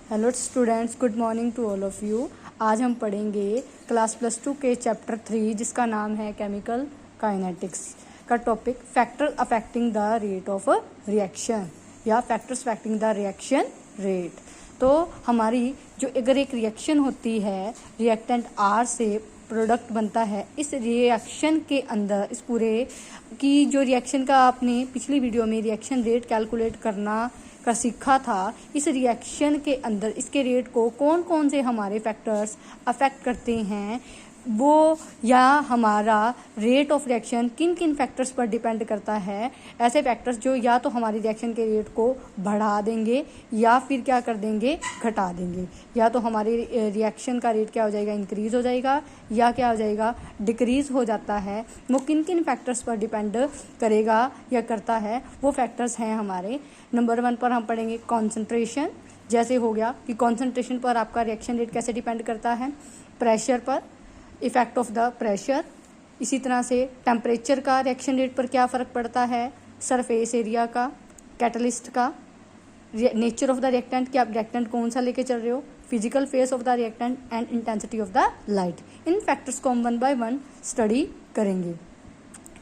Hello students, good morning to all of you. आज हम पढ़ेंगे क्लास +2 के चैप्टर 3 जिसका नाम है केमिकल काइनेटिक्स का topic factor affecting the rate of reaction या factors affecting the reaction rate. तो हमारी जो अगर एक रिएक्शन होती है, रिएक्टेंट R से प्रोडक्ट बनता है, इस रिएक्शन के अंदर इस पूरे की जो रिएक्शन का आपने पिछली वीडियो में रिएक्शन रेट कैलकुलेट करना का सीखा था। इस रिएक्शन के अंदर इसके रेट को कौन कौन से हमारे फैक्टर्स अफेक्ट करते हैं वो, या हमारा रेट ऑफ रिएक्शन किन किन फैक्टर्स पर डिपेंड करता है। ऐसे फैक्टर्स जो या तो हमारी रिएक्शन के रेट को बढ़ा देंगे या फिर क्या कर देंगे, घटा देंगे। या तो हमारी रिएक्शन का रेट क्या हो जाएगा, इंक्रीज हो जाएगा, या क्या हो जाएगा, डिक्रीज हो जाता है। वो किन किन फैक्टर्स पर डिपेंड करेगा या करता है, वो फैक्टर्स हैं हमारे। नंबर 1 पर हम पढ़ेंगे कॉन्सेंट्रेशन। जैसे हो गया कि कॉन्सेंट्रेशन पर आपका रिएक्शन रेट कैसे डिपेंड करता है, प्रेशर पर, इफेक्ट ऑफ द प्रेशर। इसी तरह से टेम्परेचर का रिएक्शन रेट पर क्या फ़र्क पड़ता है, सरफेस एरिया का, कैटलिस्ट का, नेचर ऑफ द रिएक्टेंट कि आप रिएक्टेंट कौन सा लेके चल रहे हो, physical face of the reactant and intensity of the light. In factors को हम 1 बाय 1 स्टडी करेंगे।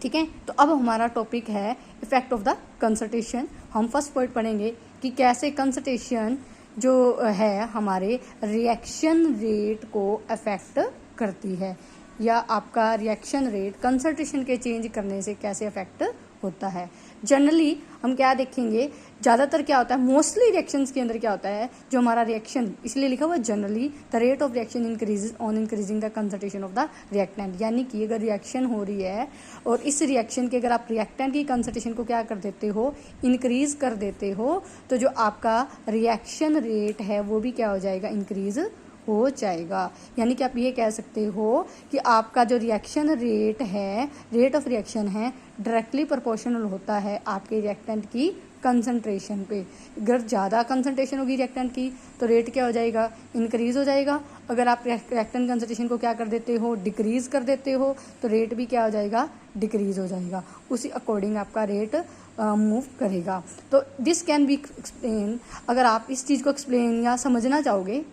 ठीक है, तो अब हमारा टॉपिक है इफेक्ट ऑफ द कंसंट्रेशन। हम फर्स्ट पॉइंट पढ़ेंगे कि कैसे कंसंट्रेशन जो है हमारे रिएक्शन रेट को अफेक्ट करती है, या आपका रिएक्शन रेट कंसंट्रेशन के चेंज करने से कैसे अफेक्ट होता है। जनरली हम क्या देखेंगे, ज़्यादातर क्या होता है, मोस्टली रिएक्शंस के अंदर क्या होता है, जो हमारा रिएक्शन, इसलिए लिखा हुआ generally the rate of reaction increases on increasing the concentration of the reactant. यानी कि अगर रिएक्शन हो रही है और इस रिएक्शन के अगर आप रिएक्टेंट की कंसंट्रेशन को क्या कर देते हो, इंक्रीज कर देते हो, तो जो आपका रिएक्शन रेट है वो भी क्या हो जाएगा, इंक्रीज हो जाएगा। यानी कि आप ये कह सकते हो कि आपका जो रिएक्शन रेट है, रेट ऑफ रिएक्शन है, डायरेक्टली प्रोपोर्शनल होता है आपके रिएक्टेंट की कंसंट्रेशन पे। अगर ज़्यादा कंसंट्रेशन होगी रिएक्टेंट की तो रेट क्या हो जाएगा, इंक्रीज हो जाएगा। अगर आप रिएक्टेंट कंसंट्रेशन को क्या कर देते हो, डिक्रीज कर देते हो, तो रेट भी क्या हो जाएगा, डिक्रीज हो जाएगा। उसी अकॉर्डिंग आपका रेट मूव करेगा। तो दिस कैन बी एक्सप्लेन, अगर आप इस चीज़ को एक्सप्लेन या समझना चाहोगे,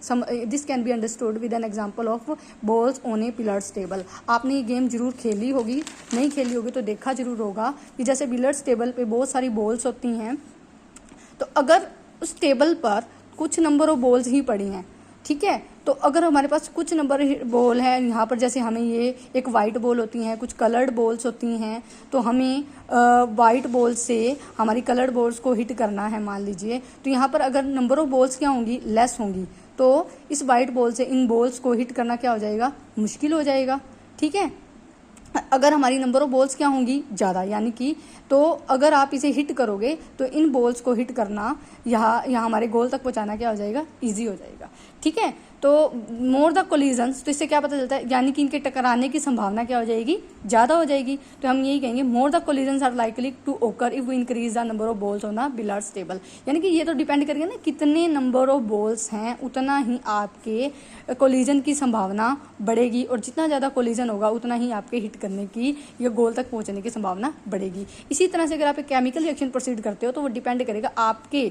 this can be understood with an example of balls on A billiards table. आपने ये गेम जरूर खेली होगी, नहीं खेली होगी तो देखा जरूर होगा कि जैसे बिलियर्ड्स टेबल पे बहुत सारी बॉल्स होती हैं, तो अगर उस टेबल पर कुछ नंबर ऑफ बॉल्स ही पड़ी हैं, ठीक है, तो अगर हमारे पास कुछ नंबर बॉल है, यहाँ पर जैसे हमें ये एक वाइट बॉल होती हैं, कुछ कलर्ड बॉल्स होती हैं, तो हमें वाइट बॉल से हमारी कलर्ड बॉल्स को हिट करना है मान लीजिए, तो यहाँ पर अगर नंबर ऑफ बॉल्स क्या होंगी, लेस होंगी, तो इस वाइट बॉल से इन बॉल्स को हिट करना क्या हो जाएगा, मुश्किल हो जाएगा। ठीक है, अगर हमारी नंबर ऑफ बॉल्स क्या होंगी, ज़्यादा, यानी कि तो अगर आप इसे हिट करोगे तो इन बॉल्स को हिट करना, यहाँ हमारे गोल तक पहुँचाना क्या हो जाएगा, ईजी हो जाएगा। ठीक है, तो मोर द कोलिजन्स, तो इससे क्या पता चलता है, यानी कि इनके टकराने की संभावना क्या हो जाएगी, ज़्यादा हो जाएगी। तो हम यही कहेंगे more the collisions are likely to occur if we increase the number of balls on the billiards table. यानी कि ये तो डिपेंड करेगा ना कितने नंबर ऑफ बॉल्स हैं, उतना ही आपके कोलिजन की संभावना बढ़ेगी, और जितना ज़्यादा कोलिजन होगा उतना ही आपके हिट करने की या गोल तक पहुँचने की संभावना बढ़ेगी। इसी तरह से अगर आप एक केमिकल रिएक्शन प्रोसीड करते हो तो वो डिपेंड करेगा आपके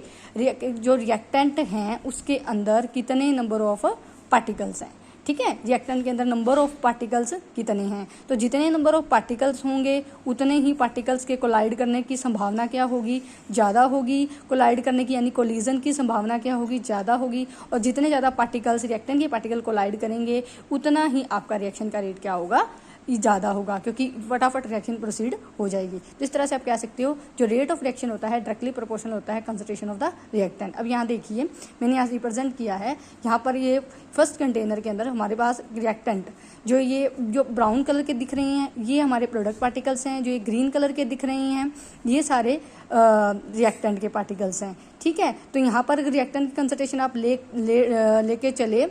जो रिएक्टेंट हैं उसके अंदर कितने नंबर ऑफ पार्टिकल्स हैं। ठीक है, रिएक्टेंट के अंदर नंबर ऑफ पार्टिकल्स कितने हैं, तो जितने नंबर ऑफ पार्टिकल्स होंगे उतने ही पार्टिकल्स के कोलाइड करने की संभावना क्या होगी, ज़्यादा होगी। कोलाइड करने की यानी कोलिजन की संभावना क्या होगी, ज़्यादा होगी। और जितने ज़्यादा पार्टिकल्स रिएक्टेंट के पार्टिकल कोलाइड करेंगे उतना ही आपका रिएक्शन का रेट क्या होगा, ज़्यादा होगा, क्योंकि फटाफट रिएक्शन प्रोसीड हो जाएगी। तो इस तरह से आप कह सकते हो जो रेट ऑफ रिएक्शन होता है डायरेक्टली प्रोपोर्शनल होता है कंसंट्रेशन ऑफ द रिएक्टेंट। अब यहाँ देखिए मैंने यहाँ रिप्रेजेंट किया है, यहाँ पर ये फर्स्ट कंटेनर के अंदर हमारे पास रिएक्टेंट जो ब्राउन कलर के दिख रहे हैं ये हमारे प्रोडक्ट पार्टिकल्स हैं, जो ये ग्रीन कलर के दिख रहे हैं ये सारे रिएक्टेंट के पार्टिकल्स हैं। ठीक है, तो यहाँ पर रिएक्टेंट की कंसंट्रेशन आप लेके चले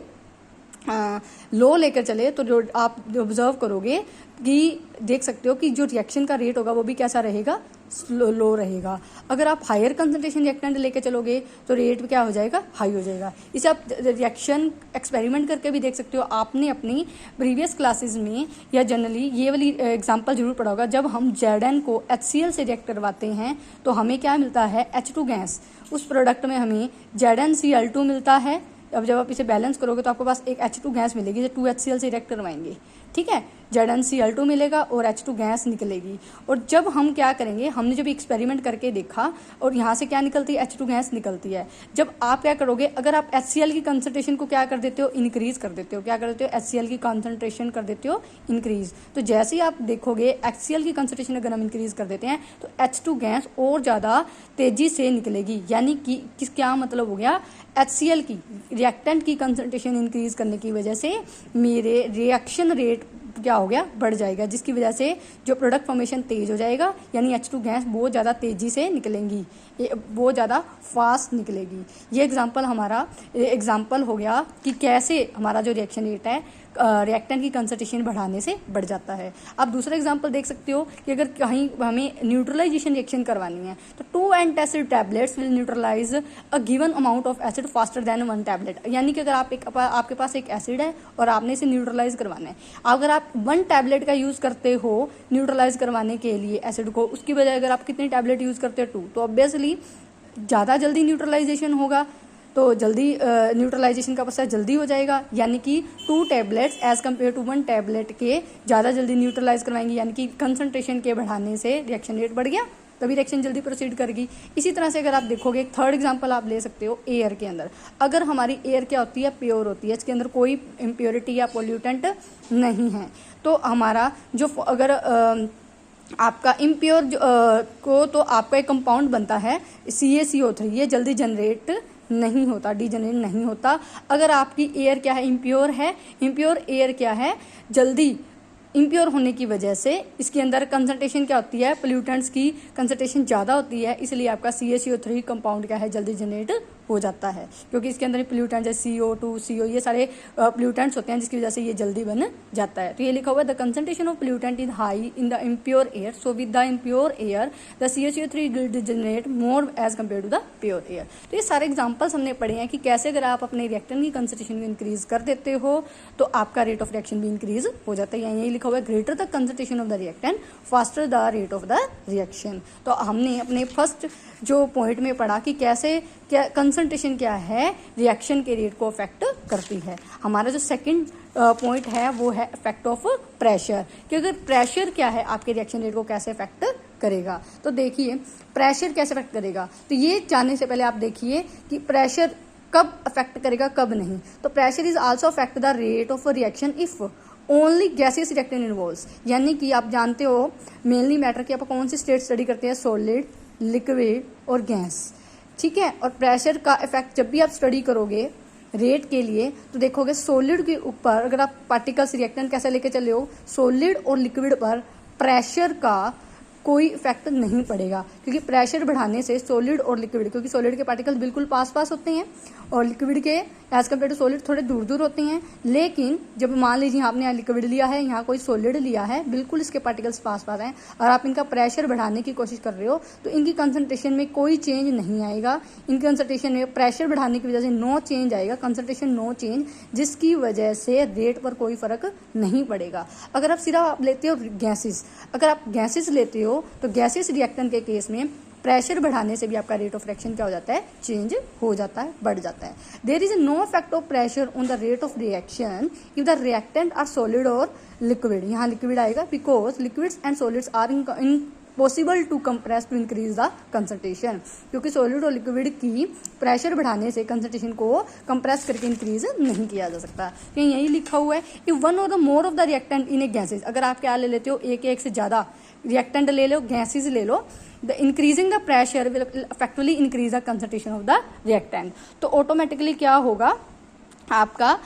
लो लेकर चले तो जो आप ऑब्जर्व करोगे कि देख सकते हो कि जो रिएक्शन का रेट होगा वो भी कैसा रहेगा, लो रहेगा। अगर आप हायर कंसंट्रेशन रिएक्टेंट लेके चलोगे तो रेट क्या हो जाएगा, हाई हो जाएगा। इसे आप रिएक्शन एक्सपेरिमेंट करके भी देख सकते हो। आपने अपनी प्रीवियस क्लासेस में या जनरली ये वाली एग्जांपल जरूर पढ़ा होगा, जब हम Zn को HCl से रिएक्ट करवाते हैं तो हमें क्या मिलता है, H2 गैस। उस प्रोडक्ट में हमें ZnCl2 मिलता है, अब जब आप इसे बैलेंस करोगे तो आपके पास एक H2 गैस मिलेगी जो 2HCl से रिएक्ट करवाएंगे, ठीक है, ZnCl2 मिलेगा और H2 गैस निकलेगी। और जब हम क्या करेंगे, हमने जब एक्सपेरिमेंट करके देखा और यहाँ से क्या निकलती है, H2 गैस निकलती है। जब आप क्या करोगे, अगर आप HCl की कंसंट्रेशन को क्या कर देते हो, इंक्रीज कर देते हो, क्या कर देते हो, HCl की कंसंट्रेशन कर देते हो इंक्रीज, तो जैसे ही आप देखोगे HCl की कंसंट्रेशन अगर हम इंक्रीज कर देते हैं तो H2 गैस और ज़्यादा तेजी से निकलेगी। यानी कि क्या मतलब हो गया, HCl की रिएक्टेंट की कंसंट्रेशन इंक्रीज करने की वजह से मेरे रिएक्शन रेट क्या हो गया, बढ़ जाएगा, जिसकी वजह से जो प्रोडक्ट फॉर्मेशन तेज हो जाएगा, यानी H2 गैस बहुत ज़्यादा तेज़ी से निकलेंगी, बहुत ज़्यादा फास्ट निकलेगी। ये एग्जाम्पल हो गया कि कैसे हमारा जो रिएक्शन रेट है रिएक्टेंट की कंसंट्रेशन बढ़ाने से बढ़ जाता है। आप दूसरा एग्जांपल देख सकते हो कि अगर कहीं हमें न्यूट्रलाइजेशन रिएक्शन करवानी है तो 2 antacid tablets will neutralise a given amount of acid faster than 1 tablet. यानी कि अगर आपके पास एक एसिड है और आपने इसे न्यूट्रलाइज करवाना है, अगर आप 1 टैबलेट का यूज़ करते हो न्यूट्रलाइज करवाने के लिए एसिड को, उसकी बजाय अगर आप कितनी टैबलेट यूज़ करते हो 2, तो ऑब्वियसली ज़्यादा जल्दी न्यूट्रलाइजेशन होगा, तो जल्दी न्यूट्रलाइजेशन का प्रोसेस जल्दी हो जाएगा। यानी कि 2 tablets as compare to 1 tablet के ज़्यादा जल्दी न्यूट्रलाइज करवाएंगी, यानी कि कंसंट्रेशन के बढ़ाने से रिएक्शन रेट बढ़ गया, तभी रिएक्शन जल्दी प्रोसीड करेगी। इसी तरह से अगर आप देखोगे, एक थर्ड एग्जांपल आप ले सकते हो एयर के अंदर। अगर हमारी एयर क्या होती है, प्योर होती है, इसके अंदर कोई इम्प्योरिटी या पोल्यूटेंट नहीं है, तो हमारा जो अगर आपका इम्प्योर को तो आपका एक कंपाउंड बनता है CaCO3, ये जल्दी जनरेट नहीं होता, डीजनरेट नहीं होता। अगर आपकी एयर क्या है, इम्प्योर है, इम्प्योर एयर क्या है, जल्दी इम्प्योर होने की वजह से इसके अंदर कंसंट्रेशन क्या होती है, पोल्यूटेंट्स की कंसंट्रेशन ज़्यादा होती है, इसलिए आपका CaCO3 कंपाउंड क्या है, जल्दी जनरेट हो जाता है, क्योंकि इसके अंदर पोल्यूटेंट जैसे CO2, CO ये सारे पोल्यूटेंट्स होते हैं, जिसकी वजह से ये जल्दी बन जाता है। तो ये लिखा हुआ है the concentration of pollutant is high in the impure air, so with the impure air the CaCO3 will generate more as compare to the pure air. तो ये सारे एग्जाम्पल्स हमने पढ़े हैं कि कैसे अगर आप अपने रिएक्टेंट की कंसंट्रेशन को इंक्रीज कर देते हो तो आपका रेट ऑफ रिएक्शन भी इंक्रीज हो जाता है। यही लिखा हुआ है greater the concentration of the reactant faster the rate of the reaction. तो हमने अपने फर्स्ट जो पॉइंट में पढ़ा कि कैसे क्या कंसंट्रेशन क्या है रिएक्शन के रेट को अफेक्ट करती है। हमारा जो सेकंड पॉइंट है वो है इफेक्ट ऑफ प्रेशर, कि अगर प्रेशर क्या है आपके रिएक्शन रेट को कैसे इफेक्ट करेगा। तो देखिए प्रेशर कैसे इफेक्ट करेगा, तो ये जानने से पहले आप देखिए कि प्रेशर कब अफेक्ट करेगा कब नहीं। तो pressure is also affect the rate of reaction if only gases reactant involves. यानी कि आप जानते हो मेनली मैटर कि आप कौन सी स्टेट स्टडी करते हैं, सॉलिड, लिक्विड और गैस, ठीक है। और प्रेशर का इफेक्ट जब भी आप स्टडी करोगे रेट के लिए तो देखोगे सॉलिड के ऊपर अगर आप पार्टिकल्स रिएक्टेंट कैसे लेके चले हो, सॉलिड और लिक्विड पर प्रेशर का कोई इफेक्ट नहीं पड़ेगा, क्योंकि प्रेशर बढ़ाने से सॉलिड और लिक्विड, क्योंकि सॉलिड के पार्टिकल्स बिल्कुल पास पास होते हैं और लिक्विड के एज कम्पेयर टू सॉलिड थोड़े दूर दूर होते हैं। लेकिन जब मान लीजिए आपने यहाँ लिक्विड लिया है, यहाँ कोई सॉलिड लिया है, बिल्कुल इसके पार्टिकल्स पास पास हैं और आप इनका प्रेशर बढ़ाने की कोशिश कर रहे हो तो इनकी कंसंट्रेशन में कोई चेंज नहीं आएगा। इनकी कंसंट्रेशन में प्रेशर बढ़ाने की वजह से नो चेंज आएगा, कंसंट्रेशन नो चेंज, जिसकी वजह से रेट पर कोई फर्क नहीं पड़ेगा। अगर आप सिर्फ आप लेते हो गैसेस, अगर आप गैसेस लेते हो तो गैसेस रिएक्टेंट के केस में प्रेशर बढ़ाने से भी आपका रेट ऑफ रिएक्शन क्या हो जाता है, चेंज हो जाता है, बढ़ जाता है। There is no effect of pressure on the rate of reaction if the reactant are solid और लिक्विड। यहाँ लिक्विड आएगा because liquids and solids are impossible to compress to increase the concentration, क्योंकि solid और liquid की pressure बढ़ाने से concentration को compress करके इंक्रीज नहीं किया जा सकता। तो यही लिखा हुआ है कि वन और the more of the reactant in A gases, अगर आप क्या ले लेते हो एक से ज़्यादा रिएक्टेंट ले लो, गैसेज ले लो, the increasing the pressure will effectively increase the concentration of the reactant. तो ऑटोमेटिकली क्या होगा आपका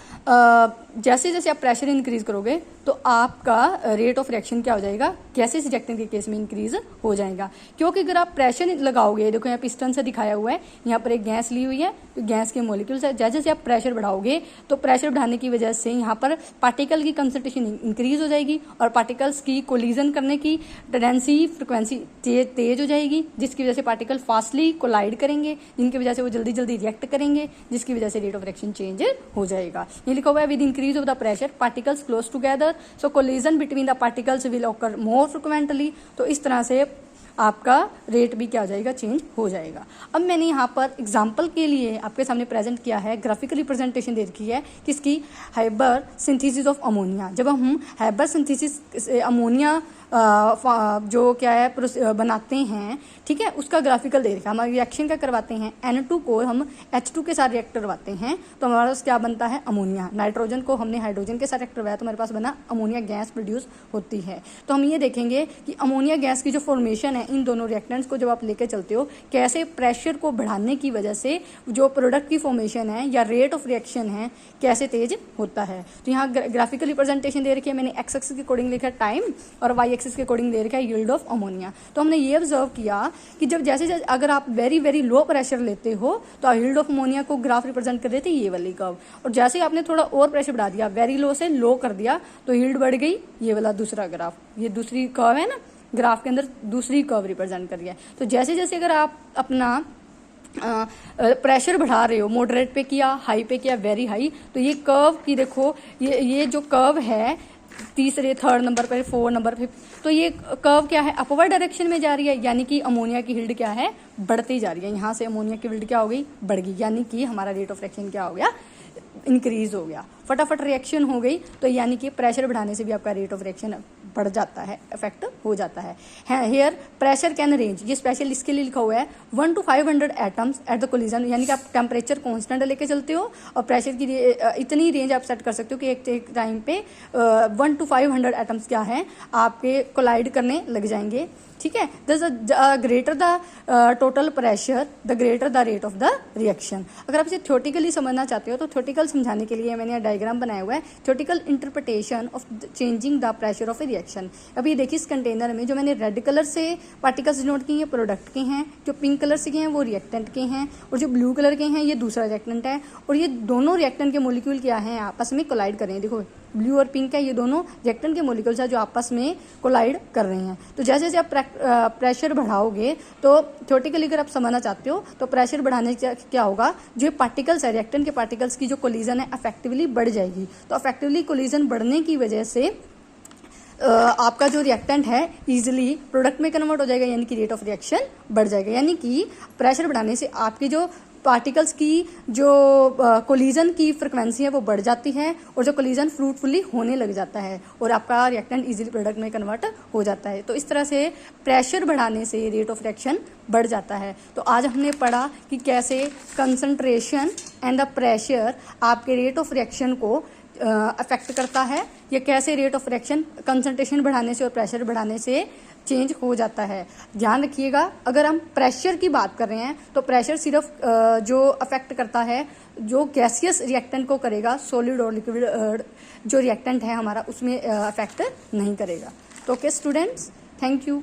जैसे जैसे आप प्रेशर इंक्रीज करोगे तो आपका रेट ऑफ रिएक्शन क्या हो जाएगा, गैसेस रिएक्टेंट के केस में इंक्रीज हो जाएगा। क्योंकि अगर आप प्रेशर लगाओगे, देखो यहाँ पिस्टन से दिखाया हुआ है, यहाँ पर एक गैस ली हुई है, तो गैस के मॉलिक्यूल्स है, जैसे जैसे आप प्रेशर बढ़ाओगे तो प्रेशर बढ़ाने की वजह से यहाँ पर पार्टिकल की कंसंट्रेशन इंक्रीज हो जाएगी और पार्टिकल्स की कोलिजन करने की टेंडेंसी फ्रिक्वेंसी तेज हो जाएगी, जिसकी वजह से पार्टिकल फास्टली कोलाइड करेंगे, जिनकी वजह से वो जल्दी जल्दी रिएक्ट करेंगे, जिसकी वजह से रेट ऑफ रिएक्शन चेंज हो जाएगा। ये लिखा हुआ है with increase of the pressure particles close together, so collision between the particles will occur more frequently. तो इस तरह से आपका रेट भी क्या हो जाएगा, चेंज हो जाएगा। अब मैंने यहाँ पर एग्जाम्पल के लिए आपके सामने प्रेजेंट किया है, ग्राफिकल रिप्रेजेंटेशन दे रखी है किसकी, हाइबर सिंथेसिस ऑफ अमोनिया। जब हम हाइबर सिंथेसिस अमोनिया जो क्या है बनाते हैं, ठीक है, उसका ग्राफिकल दे रखा है। हमारे रिएक्शन क्या करवाते हैं, N2 को हम H2 के साथ रिएक्ट करवाते हैं तो हमारे पास क्या बनता है, अमोनिया। नाइट्रोजन को हमने हाइड्रोजन के साथ रिएक्ट करवाया तो हमारे पास बना अमोनिया गैस प्रोड्यूस होती है। तो हम ये देखेंगे कि अमोनिया गैस की जो फॉर्मेशन है इन दोनों रिएक्टेंट्स को जब आप लेके चलते हो, कैसे प्रेशर को बढ़ाने की वजह से जो प्रोडक्ट की फॉर्मेशन है या रेट ऑफ रिएक्शन है कैसे तेज होता है। तो यहाँ ग्राफिकल रिप्रेजेंटेशन दे रखी है, मैंने एक्स एक्सिस के अकॉर्डिंग लिखा है टाइम और वाई एक्सिस के अकॉर्डिंग दे रखा है यील्ड ऑफ अमोनिया। तो हमने ये ऑब्जर्व किया कि जब जैसे जैसे अगर आप वेरी वेरी लो प्रेशर लेते हो तो यील्ड ऑफ अमोनिया को ग्राफ रिप्रेजेंट कर देते ये वाली कर्व, और जैसे आपने थोड़ा और प्रेशर बढ़ा दिया, वेरी लो से लो कर दिया तो यील्ड बढ़ गई, ये वाला दूसरा ग्राफ, ये दूसरी कर्व है ना, ग्राफ के अंदर दूसरी कर्व रिप्रेजेंट कर दिया। तो जैसे जैसे अगर आप अपना प्रेशर बढ़ा रहे हो, मॉडरेट पे किया, हाई पे किया, वेरी हाई, तो ये कर्व की देखो, ये जो कर्व है तीसरे थर्ड नंबर पर, 4 नंबर पे, तो ये कर्व क्या है, अपवर्ड डायरेक्शन में जा रही है, यानी कि अमोनिया की यील्ड क्या है, बढ़ती जा रही है। यहाँ से अमोनिया की यील्ड क्या हो गई, बढ़ गई, यानी कि हमारा रेट ऑफ रिएक्शन क्या हो गया, इंक्रीज हो गया, फटाफट रिएक्शन हो गई। तो यानी कि प्रेशर बढ़ाने से भी आपका रेट ऑफ रिएक्शन बढ़ जाता है, इफेक्ट हो जाता है। हेयर प्रेशर कैन रेंज, ये स्पेशल इसके लिए लिखा हुआ है 1 to 500 atoms at the collision, यानी कि आप टेम्परेचर कांस्टेंट लेके चलते हो और प्रेशर की इतनी रेंज आप सेट कर सकते हो कि एक टाइम पे 1 to 500 एटम्स क्या है आपके कोलाइड करने लग जाएंगे, ठीक है। The greater the total pressure the greater the rate of the reaction. अगर आप इसे थ्योरेटिकली समझना चाहते हो तो थ्योरेटिकल समझाने के लिए मैंने डायग्राम बनाया हुआ है, theoretical interpretation of changing the pressure of A reaction. अब ये देखिए इस कंटेनर में जो मैंने रेड कलर से पार्टिकल्स डिनोट किए हैं प्रोडक्ट के हैं, जो पिंक कलर से किए हैं वो रिएक्टेंट के हैं, और जो ब्लू कलर के हैं ये दूसरा रिएक्टेंट है, और ये दोनों रिएक्टेंट के मोलिक्यूल क्या हैं, आपस में कोलाइड कर रहे हैं। देखो ब्लू और पिंक है, ये दोनों रिएक्टेंट के मोलिक्यूल्स हैं जो आपस में कोलाइड कर रहे हैं। तो जैसे जैसे आप प्रेशर बढ़ाओगे तो थ्योरेटिकली अगर आप समझना चाहते हो तो प्रेशर बढ़ाने से क्या होगा, जो पार्टिकल्स है रिएक्टेंट के पार्टिकल्स की जो कोलिजन है अफेक्टिवली बढ़ जाएगी। तो अफेक्टिवली कोलिजन बढ़ने की वजह से आपका जो रिएक्टेंट है इजीली प्रोडक्ट में कन्वर्ट हो जाएगा, यानी कि रेट ऑफ रिएक्शन बढ़ जाएगा। यानी कि प्रेशर बढ़ाने से आपकी जो पार्टिकल्स की जो कोलिजन की फ्रिक्वेंसी है वो बढ़ जाती है, और जो कोलिजन फ्रूटफुली होने लग जाता है और आपका रिएक्टेंट इजीली प्रोडक्ट में कन्वर्ट हो जाता है। तो इस तरह से प्रेशर बढ़ाने से रेट ऑफ रिएक्शन बढ़ जाता है। तो आज हमने पढ़ा कि कैसे कंसंट्रेशन एंड द प्रेशर आपके रेट ऑफ रिएक्शन को अफेक्ट करता है, या कैसे रेट ऑफ रिएक्शन कंसंट्रेशन बढ़ाने से और प्रेशर बढ़ाने से चेंज हो जाता है। ध्यान रखिएगा, अगर हम प्रेशर की बात कर रहे हैं तो प्रेशर सिर्फ जो अफेक्ट करता है जो गैसियस रिएक्टेंट को करेगा, सॉलिड और लिक्विड जो रिएक्टेंट है हमारा उसमें अफेक्ट नहीं करेगा। तो ओके स्टूडेंट्स, थैंक यू।